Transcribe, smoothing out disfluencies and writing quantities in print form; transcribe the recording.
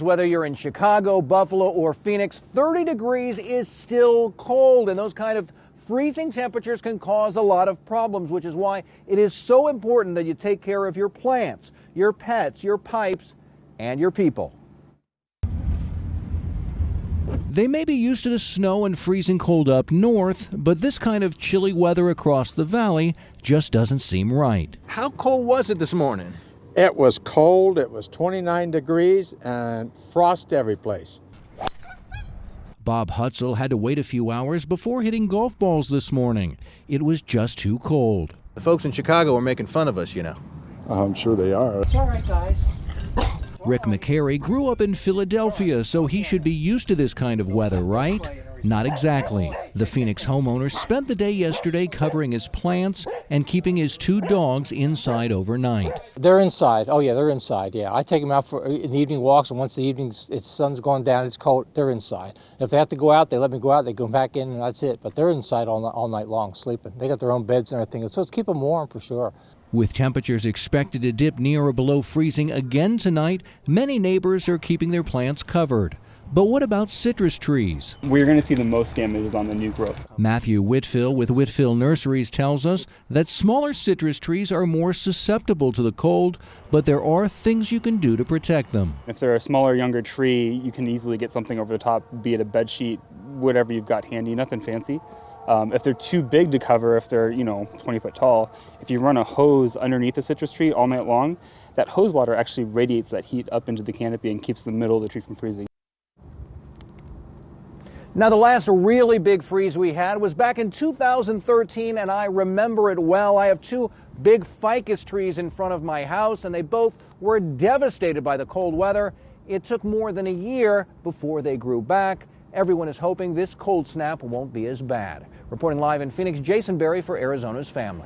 Whether you're in Chicago, Buffalo, or Phoenix, 30 degrees is still cold, and those kind of freezing temperatures can cause a lot of problems, which is why it is so important that you take care of your plants, your pets, your pipes, and your people. They may be used to the snow and freezing cold up north, but this kind of chilly weather across the valley just doesn't seem right. How cold was it this morning? It was cold. It was 29 degrees and frost every place. Bob Hutzel had to wait a few hours before hitting golf balls this morning. It was just too cold. The folks in Chicago are making fun of us, you know. I'm sure they are. It's all right, guys. Rick McCary grew up in Philadelphia, so he should be used to this kind of weather, right? Not exactly. The Phoenix homeowner spent the day yesterday covering his plants and keeping his 2 dogs inside overnight. They're inside. Oh, yeah, they're inside. Yeah, I take them out for evening walks, and once the sun's going down, it's cold, they're inside. If they have to go out, they let me go out, they go back in, and that's it. But they're inside all night long, sleeping. They got their own beds and everything, so it's keep them warm for sure. With temperatures expected to dip near or below freezing again tonight, many neighbors are keeping their plants covered. But what about citrus trees? We're going to see the most damage on the new growth. Matthew Whitfield with Whitfield Nurseries tells us that smaller citrus trees are more susceptible to the cold, but there are things you can do to protect them. If they're a smaller, younger tree, you can easily get something over the top, be it a bed sheet, whatever you've got handy, nothing fancy. If they're too big to cover, if they're 20 foot tall, if you run a hose underneath the citrus tree all night long, that hose water actually radiates that heat up into the canopy and keeps the middle of the tree from freezing. Now, the last really big freeze we had was back in 2013, and I remember it well. I have 2 big ficus trees in front of my house, and they both were devastated by the cold weather. It took more than a year before they grew back. Everyone is hoping this cold snap won't be as bad. Reporting live in Phoenix, Jason Berry for Arizona's Family.